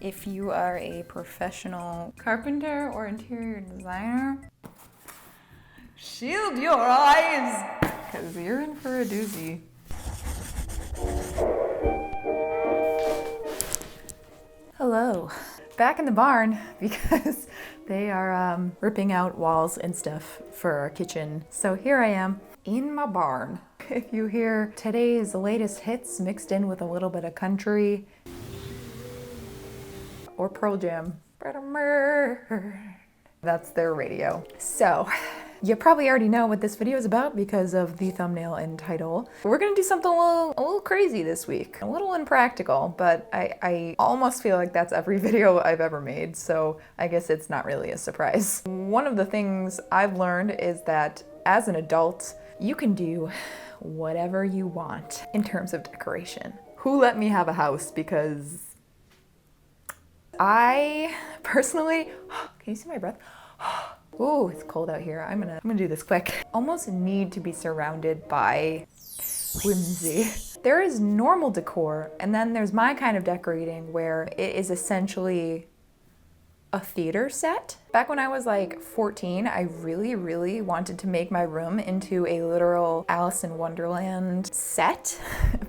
If you are a professional carpenter or interior designer, shield your eyes, because you're in for a doozy. Hello. Back in the barn because they are ripping out walls and stuff for our kitchen. So here I am in my barn. If you hear today's latest hits mixed in with a little bit of country or Pearl Jam, that's their radio. So you probably already know what this video is about because of the thumbnail and title. We're gonna do something a little crazy this week. A little impractical, but I almost feel like that's every video I've ever made, so I guess it's not really a surprise. One of the things I've learned is that as an adult, you can do whatever you want in terms of decoration. Who let me have a house? Because I personally, can you see my breath? Ooh, it's cold out here. I'm gonna do this quick. Almost need to be surrounded by whimsy. There is normal decor, and then there's my kind of decorating where it is essentially a theater set. Back when I was like 14, I really wanted to make my room into a literal Alice in Wonderland set,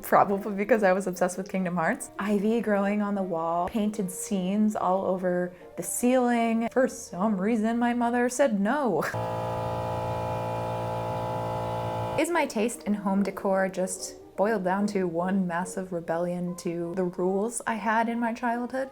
probably because I was obsessed with Kingdom Hearts. Ivy growing on the wall, painted scenes all over the ceiling. For some reason, my mother said no. Is my taste in home decor just boiled down to one massive rebellion to the rules I had in my childhood?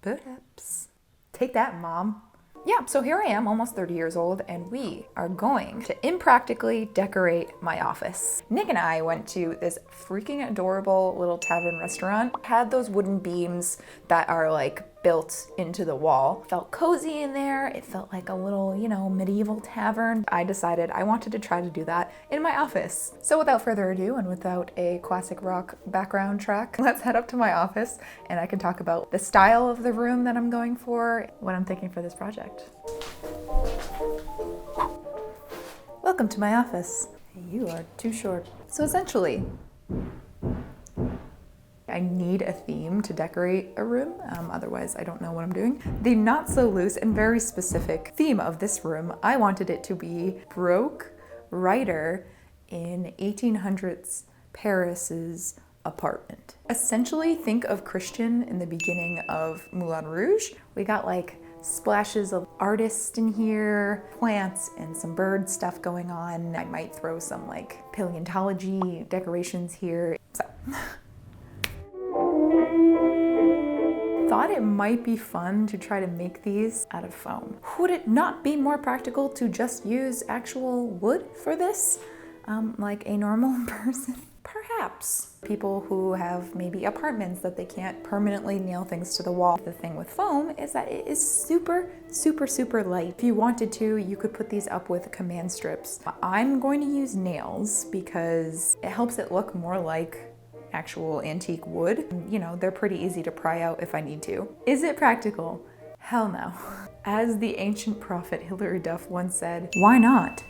Perhaps. Take that, Mom. Yeah, so here I am, almost 30 years old, and we are going to impractically decorate my office. Nick and I went to this freaking adorable little tavern restaurant. Had those wooden beams that are like built into the wall. Felt cozy in there. It felt like a little, medieval tavern. I decided I wanted to try to do that in my office. So without further ado, and without a classic rock background track, let's head up to my office and I can talk about the style of the room that I'm going for, what I'm thinking for this project. Welcome to my office. You are too short. So essentially, I need a theme to decorate a room, otherwise I don't know what I'm doing. The not so loose and very specific theme of this room, I wanted it to be broke writer in 1800s Paris's apartment. Essentially, think of Christian in the beginning of Moulin Rouge. We got like splashes of artists in here, plants and some bird stuff going on. I might throw some like paleontology decorations here. So. Thought it might be fun to try to make these out of foam. Would it not be more practical to just use actual wood for this? Like a normal person? Perhaps. People who have maybe apartments that they can't permanently nail things to the wall. The thing with foam is that it is super light. If you wanted to, you could put these up with command strips. I'm going to use nails because it helps it look more like actual antique wood. They're pretty easy to pry out if I need to. Is it practical? Hell no. As the ancient prophet Hilary Duff once said, why not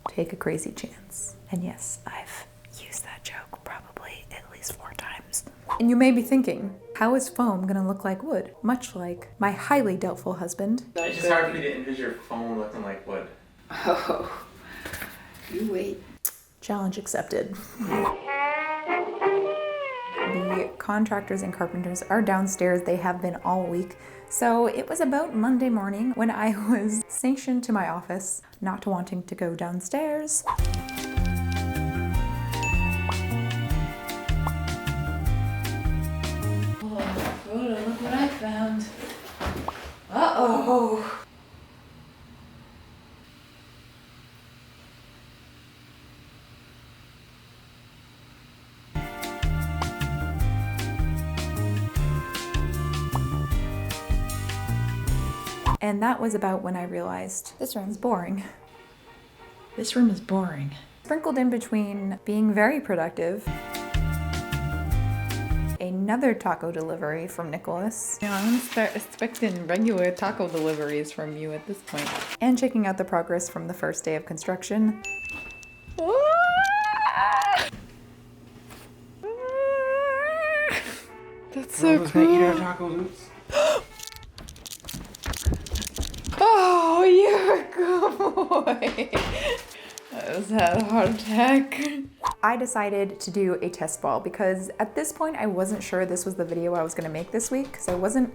take a crazy chance? And yes, I've used that joke probably at least 4 times. And you may be thinking, how is foam gonna look like wood? Much like my highly doubtful husband. It's just hard for me to envision your foam looking like wood. Oh, you wait. Challenge accepted. The contractors and carpenters are downstairs. They have been all week. So it was about Monday morning when I was sanctioned to my office, not wanting to go downstairs. Oh, look what I found. Uh-oh. And that was about when I realized this room is boring. This room is boring. Sprinkled in between being very productive, another taco delivery from Nicholas. I'm gonna start expecting regular taco deliveries from you at this point. And checking out the progress from the first day of construction. That's so Gonna eat our tacos. Oops. Oh, you're a good boy. I just had a heart attack. I decided to do a test ball because at this point I wasn't sure this was the video I was gonna make this week because I wasn't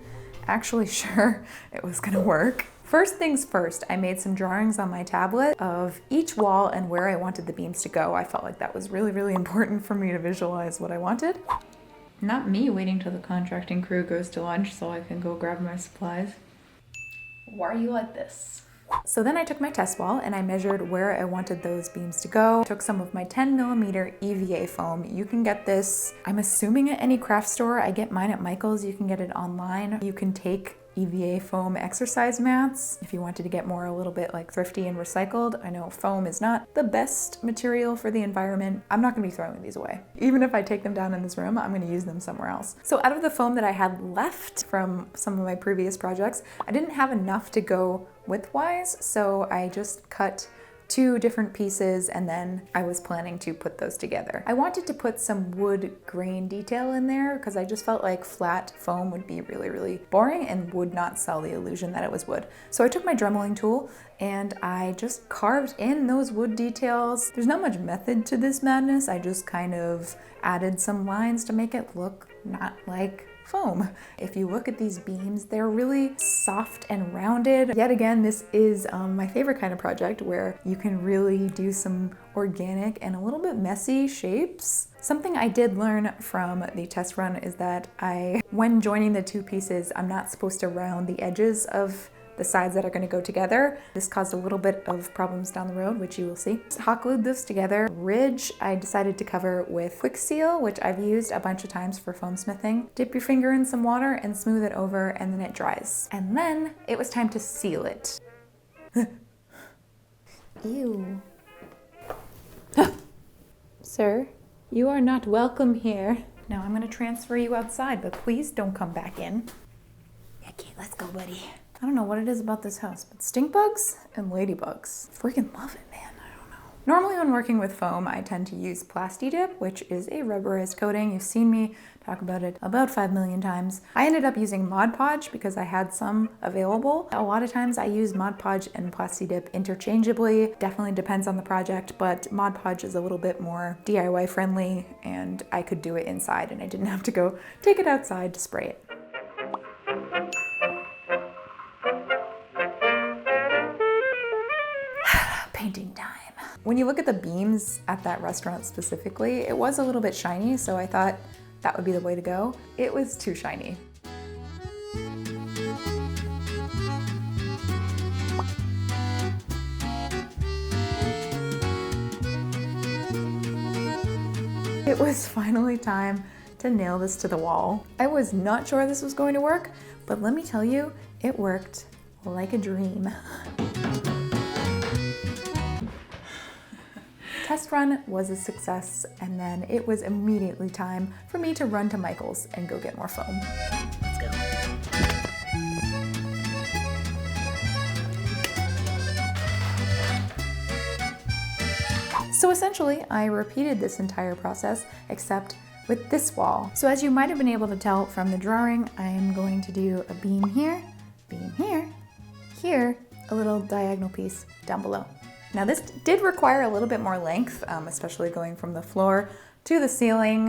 actually sure it was gonna work. First things first, I made some drawings on my tablet of each wall and where I wanted the beams to go. I felt like that was really, really important for me to visualize what I wanted. Not me waiting till the contracting crew goes to lunch so I can go grab my supplies. Why are you like this? So then I took my test ball and I measured where I wanted those beams to go. Took some of my 10mm EVA foam. You can get this, I'm assuming at any craft store. I get mine at Michael's. You can get it online. You can take EVA foam exercise mats if you wanted to get more a little bit like thrifty and recycled. I know foam is not the best material for the environment. I'm not gonna be throwing these away. Even if I take them down in this room, I'm gonna use them somewhere else. So out of the foam that I had left from some of my previous projects, I didn't have enough to go widthwise, so I just cut 2 different pieces and then I was planning to put those together. I wanted to put some wood grain detail in there because I just felt like flat foam would be really, really boring and would not sell the illusion that it was wood. So I took my dremeling tool and I just carved in those wood details. There's not much method to this madness. I just kind of added some lines to make it look not like foam. If you look at these beams, they're really soft and rounded. Yet again, this is my favorite kind of project where you can really do some organic and a little bit messy shapes. Something I did learn from the test run is that when joining the 2 pieces, I'm not supposed to round the edges of the sides that are going to go together. This caused a little bit of problems down the road, which you will see. Hot glued this together. Ridge, I decided to cover with Quick Seal, which I've used a bunch of times for foam smithing. Dip your finger in some water and smooth it over, and then it dries. And then it was time to seal it. Ew. Sir, you are not welcome here. Now I'm going to transfer you outside, but please don't come back in. Okay, let's go, buddy. I don't know what it is about this house, but stink bugs and ladybugs. Freaking love it, man. I don't know. Normally when working with foam, I tend to use Plasti Dip, which is a rubberized coating. You've seen me talk about it about 5 million times. I ended up using Mod Podge because I had some available. A lot of times I use Mod Podge and Plasti Dip interchangeably. Definitely depends on the project, but Mod Podge is a little bit more DIY friendly and I could do it inside and I didn't have to go take it outside to spray it. Painting time. When you look at the beams at that restaurant specifically, it was a little bit shiny, so I thought that would be the way to go. It was too shiny. It was finally time to nail this to the wall. I was not sure this was going to work, but let me tell you, it worked like a dream. Test run was a success, and then it was immediately time for me to run to Michael's and go get more foam. Let's go. So essentially, I repeated this entire process, except with this wall. So as you might have been able to tell from the drawing, I am going to do a beam here, here, a little diagonal piece down below. Now this did require a little bit more length, especially going from the floor to the ceiling.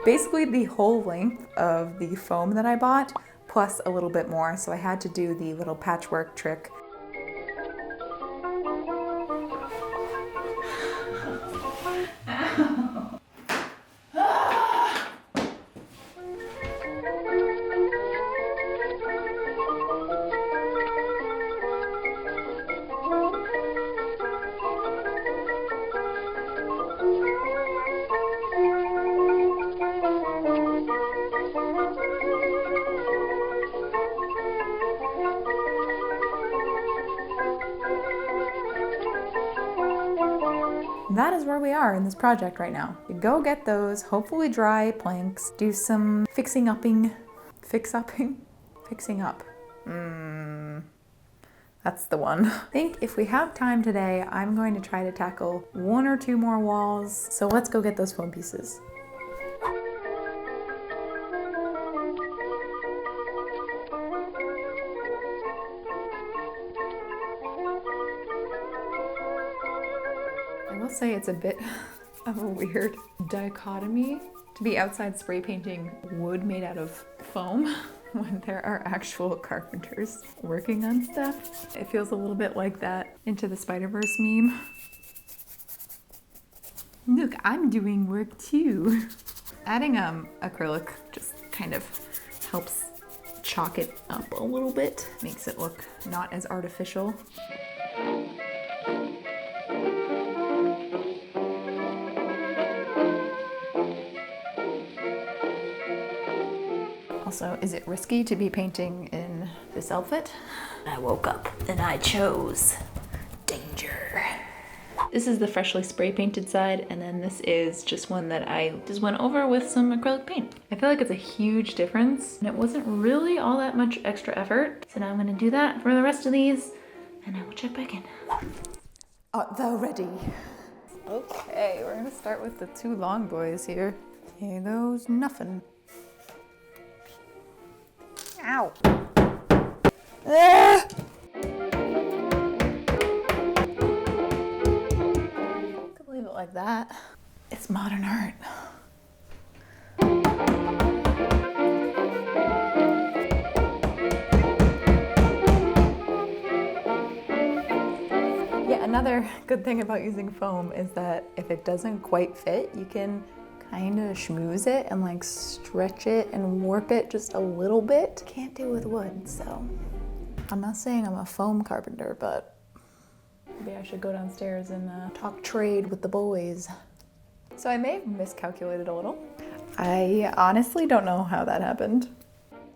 Basically the whole length of the foam that I bought, plus a little bit more, so I had to do the little patchwork trick. That is where we are in this project right now. You go get those hopefully dry planks, do some fixing up. That's the one. I think if we have time today, I'm going to try to tackle 1 or 2 more walls. So let's go get those foam pieces. I will say it's a bit of a weird dichotomy to be outside spray painting wood made out of foam when there are actual carpenters working on stuff. It feels a little bit like that Into the Spider-Verse meme. Look, I'm doing work too. Adding acrylic just kind of helps chalk it up a little bit, makes it look not as artificial. Also, is it risky to be painting in this outfit? I woke up and I chose danger. This is the freshly spray painted side, and then this is just one that I just went over with some acrylic paint. I feel like it's a huge difference, and it wasn't really all that much extra effort. So now I'm gonna do that for the rest of these, and I will check back in. Art thou ready? Okay, we're gonna start with the 2 long boys here. Here goes nothing. Ow. Ah! Could leave it like that. It's modern art. Yeah, another good thing about using foam is that if it doesn't quite fit, you can kind of schmooze it and like stretch it and warp it just a little bit. Can't do with wood, so I'm not saying I'm a foam carpenter, but maybe I should go downstairs and talk trade with the boys. So I may have miscalculated a little. I honestly don't know how that happened.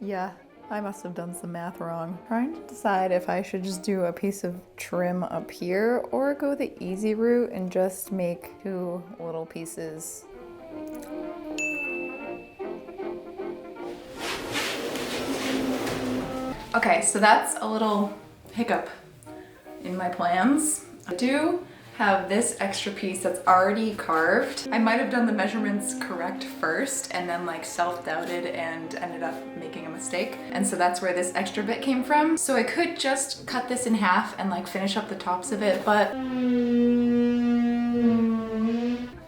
Yeah, I must have done some math wrong. Trying to decide if I should just do a piece of trim up here or go the easy route and just make 2 little pieces. Okay, so that's a little hiccup in my plans. I do have this extra piece that's already carved. I might have done the measurements correct first and then like self-doubted and ended up making a mistake. And so that's where this extra bit came from. So I could just cut this in half and like finish up the tops of it, but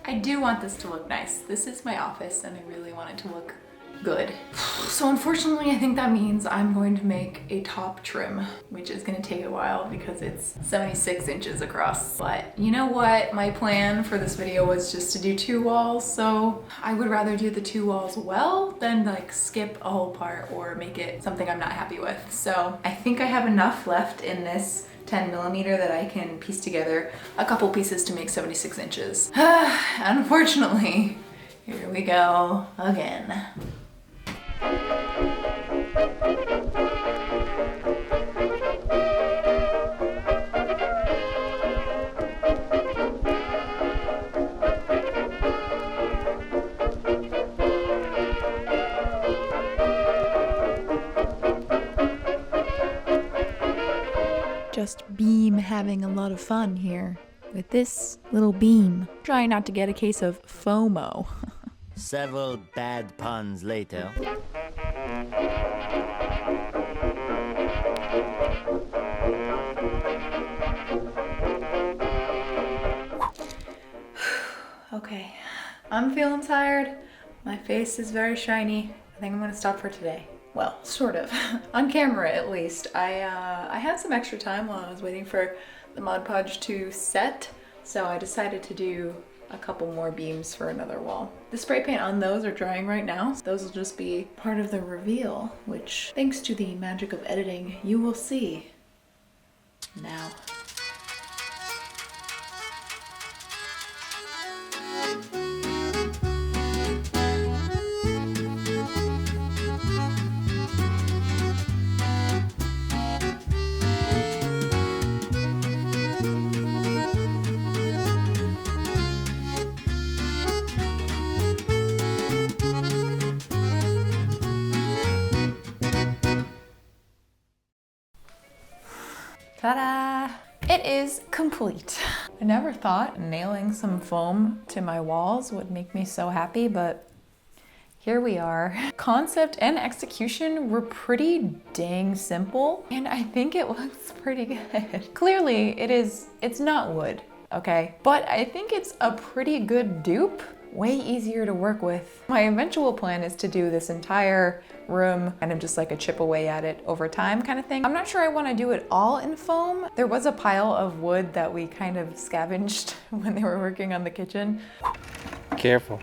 I do want this to look nice. This is my office and I really want it to look good. So unfortunately, I think that means I'm going to make a top trim, which is gonna take a while because it's 76 inches across. But you know what? My plan for this video was just to do 2 walls, so I would rather do the 2 walls well than like skip a whole part or make it something I'm not happy with. So I think I have enough left in this 10mm that I can piece together a couple pieces to make 76 inches. Unfortunately, here we go again. Just Beam having a lot of fun here with this little beam. Trying not to get a case of FOMO. Several bad puns later. Okay, I'm feeling tired. My face is very shiny. I think I'm gonna stop for today. Well, sort of. On camera, at least. I had some extra time while I was waiting for the Mod Podge to set, so I decided to do a couple more beams for another wall. The spray paint on those are drying right now. Those will just be part of the reveal, which, thanks to the magic of editing, you will see now. Ta-da! It is complete. I never thought nailing some foam to my walls would make me so happy, but here we are. Concept and execution were pretty dang simple, and I think it looks pretty good. Clearly, it's not wood, okay? But I think it's a pretty good dupe. Way easier to work with. My eventual plan is to do this entire room kind of just like a chip away at it over time kind of thing. I'm not sure I want to do it all in foam. There was a pile of wood that we kind of scavenged when they were working on the kitchen. Careful.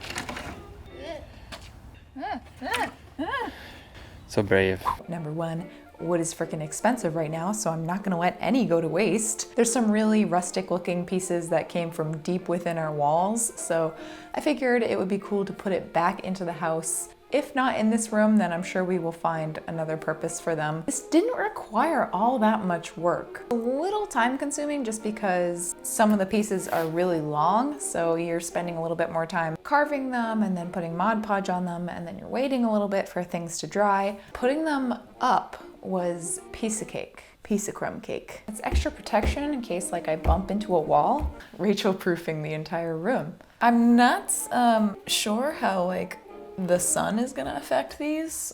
So brave. Number one, wood is freaking expensive right now, so I'm not gonna let any go to waste. There's some really rustic looking pieces that came from deep within our walls, so I figured it would be cool to put it back into the house. If not in this room, then I'm sure we will find another purpose for them. This didn't require all that much work. A little time consuming just because some of the pieces are really long, so you're spending a little bit more time carving them and then putting Mod Podge on them, and then you're waiting a little bit for things to dry. Putting them up was piece of cake. Piece of crumb cake. It's extra protection in case like I bump into a wall. Rachel proofing the entire room. I'm not sure how like the sun is gonna affect these.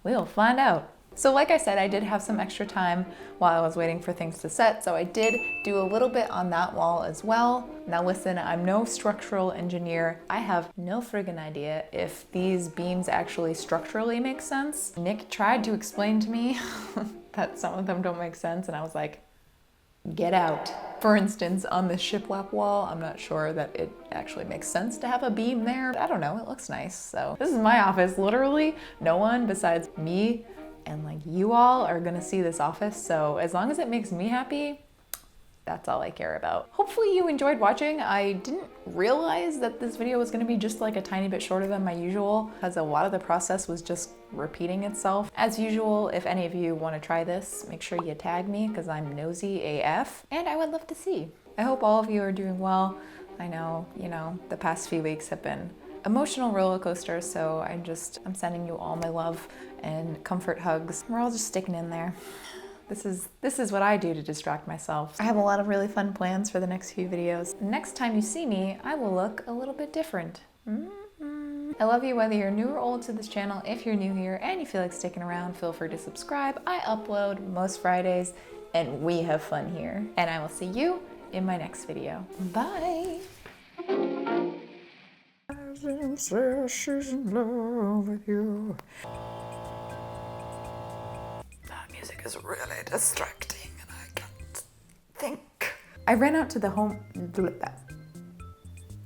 We'll find out. So like I said, I did have some extra time while I was waiting for things to set, so I did do a little bit on that wall as well. Now listen, I'm no structural engineer. I have no friggin' idea if these beams actually structurally make sense. Nick tried to explain to me that some of them don't make sense, and I was like, get out. For instance, on the shiplap wall, I'm not sure that it actually makes sense to have a beam there. I don't know, it looks nice. So this is my office. Literally, no one besides me and like you all are gonna see this office. So as long as it makes me happy, that's all I care about. Hopefully you enjoyed watching. I didn't realize that this video was gonna be just like a tiny bit shorter than my usual, because a lot of the process was just repeating itself. As usual, if any of you wanna try this, make sure you tag me because I'm nosy AF and I would love to see. I hope all of you are doing well. I know, the past few weeks have been emotional roller coaster, so I'm sending you all my love and comfort hugs. We're all just sticking in there. This is what I do to distract myself. I have a lot of really fun plans for the next few videos. Next time you see me, I will look a little bit different. I love you whether you're new or old to this channel. If you're new here and you feel like sticking around, feel free to subscribe. I upload most Fridays and we have fun here. And I will see you in my next video. Bye. She's in love with you. That music is really distracting and I can't think. I ran out to the home.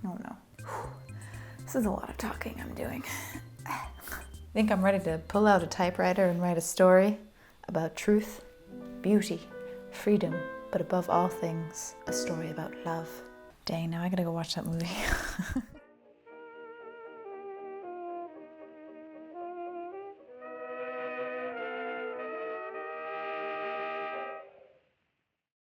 Oh no. This is a lot of talking I'm doing. I think I'm ready to pull out a typewriter and write a story about truth, beauty, freedom, but above all things, a story about love. Dang, now I gotta go watch that movie.